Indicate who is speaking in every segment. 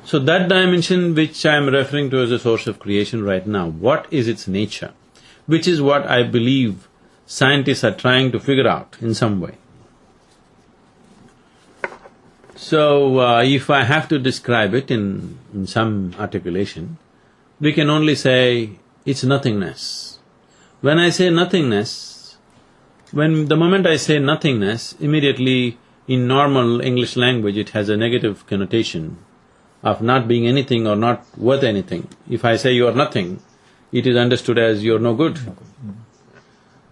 Speaker 1: So that dimension which I am referring to as a source of creation right now, what is its nature? Which is what I believe scientists are trying to figure out in some way. So, if I have to describe it in some articulation, we can only say it's nothingness. When I say nothingness, the moment I say nothingness, immediately in normal English language it has a negative connotation of not being anything or not worth anything. If I say you are nothing, it is understood as you're no good.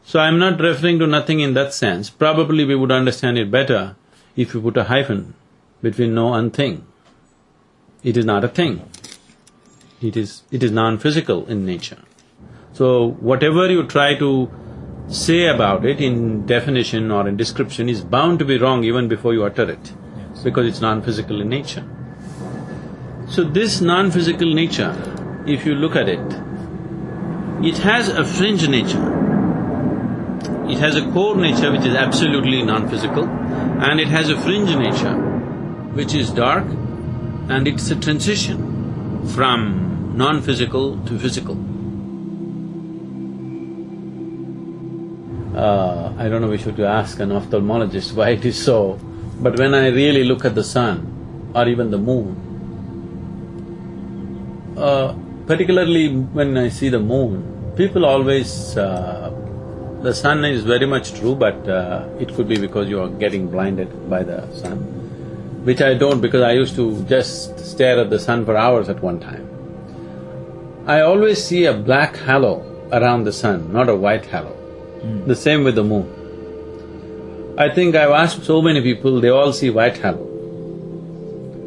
Speaker 1: So I'm not referring to nothing in that sense. Probably we would understand it better if you put a hyphen between no and thing. It is not a thing. It is non-physical in nature. So whatever you try to say about it in definition or in description is bound to be wrong even before you utter it, because it's non-physical in nature. So this non-physical nature, if you look at it, it has a fringe nature. It has a core nature which is absolutely non-physical, and it has a fringe nature which is dark, and it's a transition from non-physical to physical. I don't know, we should ask an ophthalmologist why it is so, but when I really look at the sun or even the moon, particularly when I see the moon, people always… the sun is very much true, but it could be because you are getting blinded by the sun, which I don't, because I used to just stare at the sun for hours at one time. I always see a black halo around the sun, not a white halo. The same with the moon. I think I've asked so many people, they all see white halo.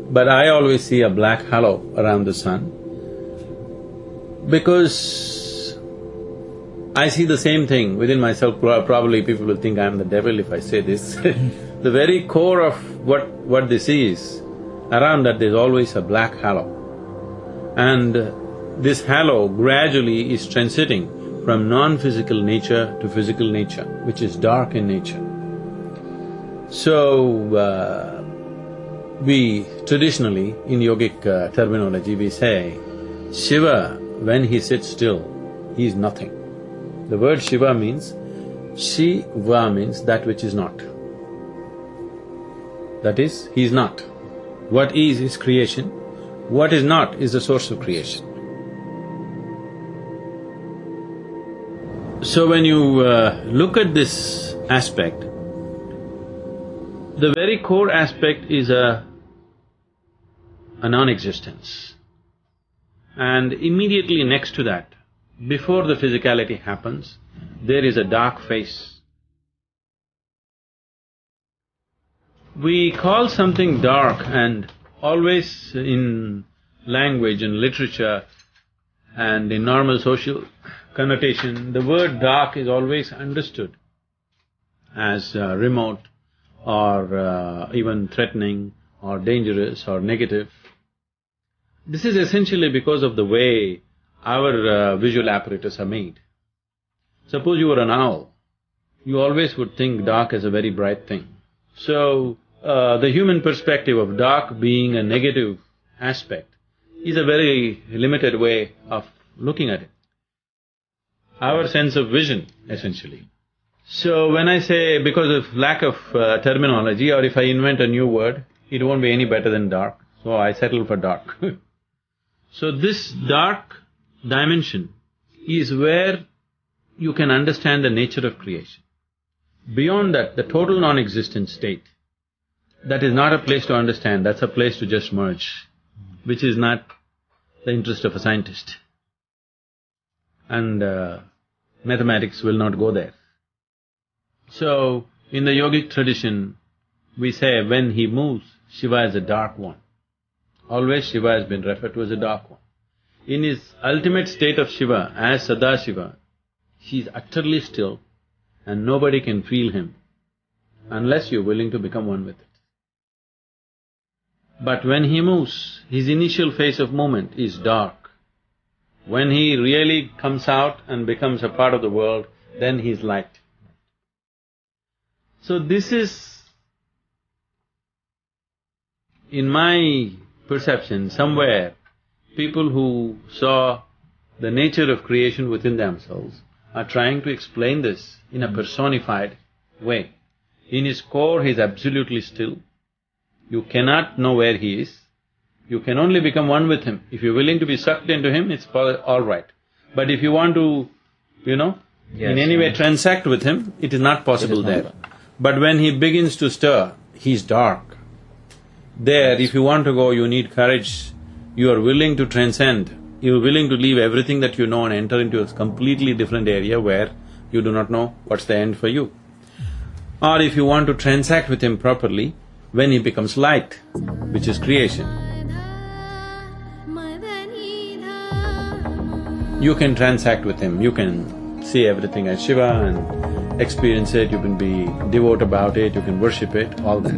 Speaker 1: But I always see a black halo around the sun because I see the same thing within myself. Probably people will think I'm the devil if I say this. The very core of what this is, around that there's always a black halo. And this halo gradually is transiting from non-physical nature to physical nature, which is dark in nature. So, we traditionally, in yogic terminology, we say, Shiva, when he sits still, he is nothing. The word Shiva means, Shiva means that which is not. That is, he is not. What is creation, what is not is the source of creation. So when you look at this aspect, the very core aspect is a non-existence. And immediately next to that, before the physicality happens, there is a dark face. We call something dark, and always in language and literature and in normal social connotation, the word dark is always understood as remote or even threatening or dangerous or negative. This is essentially because of the way our visual apparatus are made. Suppose you were an owl, you always would think dark as a very bright thing. So, the human perspective of dark being a negative aspect is a very limited way of looking at it. Our sense of vision, essentially. So when I say because of lack of terminology, or if I invent a new word, it won't be any better than dark, so I settle for dark. So this dark dimension is where you can understand the nature of creation. Beyond that, the total non-existent state, that is not a place to understand, that's a place to just merge, which is not the interest of a scientist. And mathematics will not go there. So, in the yogic tradition, we say when he moves, Shiva is a dark one. Always Shiva has been referred to as a dark one. In his ultimate state of Shiva, as Sadashiva, he is utterly still and nobody can feel him unless you're willing to become one with it. But when he moves, his initial phase of movement is dark. When he really comes out and becomes a part of the world, then he is light. So this is, in my perception, somewhere, people who saw the nature of creation within themselves are trying to explain this in a personified way. In his core, he is absolutely still. You cannot know where he is. You can only become one with him. If you're willing to be sucked into him, it's all right. But if you want to, in any way transact with him, it is not possible there. But when he begins to stir, he's dark. There, if you want to go, you need courage. You are willing to transcend. You are willing to leave everything that you know and enter into a completely different area where you do not know what's the end for you. Or if you want to transact with him properly, when he becomes light, which is creation, you can transact with him, you can see everything as Shiva and experience it, you can be devout about it, you can worship it, all that.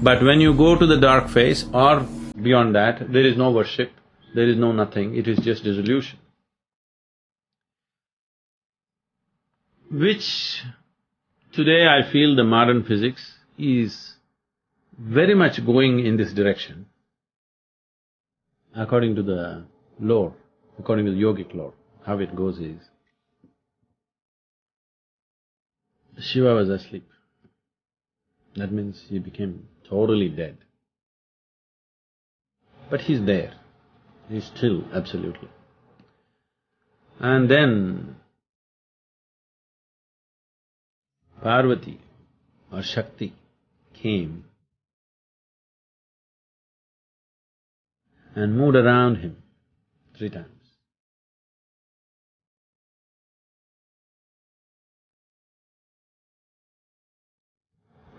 Speaker 1: But when you go to the dark phase or beyond that, there is no worship, there is no nothing, it is just dissolution. Which today I feel the modern physics is very much going in this direction, according to the lore, according to the yogic lore. How it goes is, Shiva was asleep. That means he became totally dead. But he's there, he's still, absolutely. And then Parvati or Shakti came and moved around him 3 times.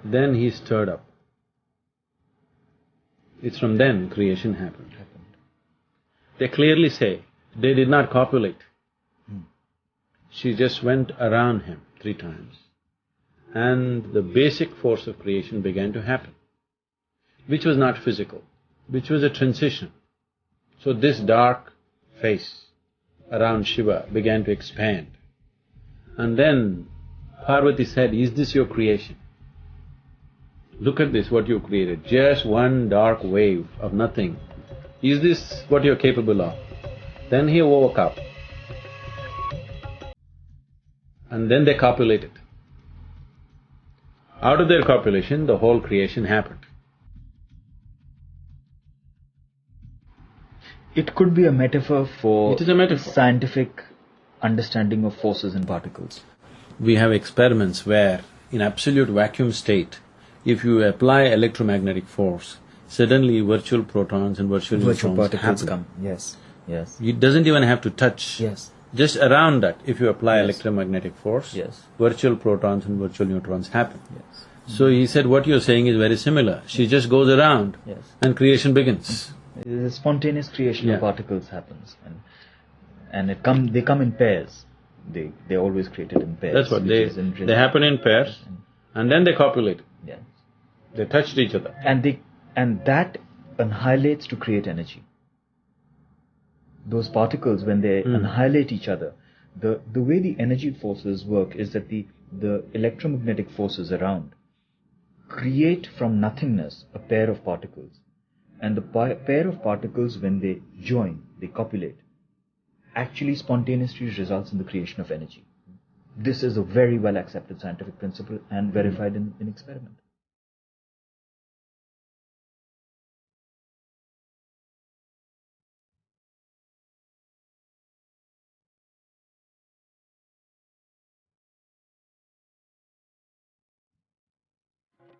Speaker 1: Then he stirred up. It's from then creation happened. They clearly say, they did not copulate. She just went around him 3 times. And the basic force of creation began to happen, which was not physical, which was a transition. So this dark face around Shiva began to expand. And then Parvati said, "Is this your creation? Look at this, what you created, just one dark wave of nothing. Is this what you're capable of?" Then he woke up. And then they copulated. Out of their copulation, the whole creation happened.
Speaker 2: It could be a metaphor for…
Speaker 1: It is a metaphor.
Speaker 2: Scientific understanding of forces and particles.
Speaker 1: We have experiments where, in absolute vacuum state, if you apply electromagnetic force, suddenly virtual protons and virtual neutrons
Speaker 2: particles
Speaker 1: happen.
Speaker 2: come, yes, yes.
Speaker 1: It doesn't even have to touch.
Speaker 2: Yes.
Speaker 1: Just around that, if you apply
Speaker 2: Yes.
Speaker 1: electromagnetic force,
Speaker 2: Yes.
Speaker 1: virtual protons and virtual neutrons happen.
Speaker 2: Yes.
Speaker 1: So he said, what you're saying is very similar. She just goes around
Speaker 2: Yes.
Speaker 1: and creation begins.
Speaker 2: The spontaneous creation
Speaker 1: Yeah.
Speaker 2: of particles happens, and they come in pairs. They're always created in pairs.
Speaker 1: That's what
Speaker 2: which
Speaker 1: they…
Speaker 2: is interesting.
Speaker 1: they happen in pairs and then they copulate.
Speaker 2: Yes.
Speaker 1: They touched each other.
Speaker 2: And that annihilates to create energy. Those particles, when they annihilate each other, the way the energy forces work is that the electromagnetic forces around create from nothingness a pair of particles. And the pair of particles, when they join, they copulate, actually spontaneously results in the creation of energy. This is a very well accepted scientific principle and verified in experiment.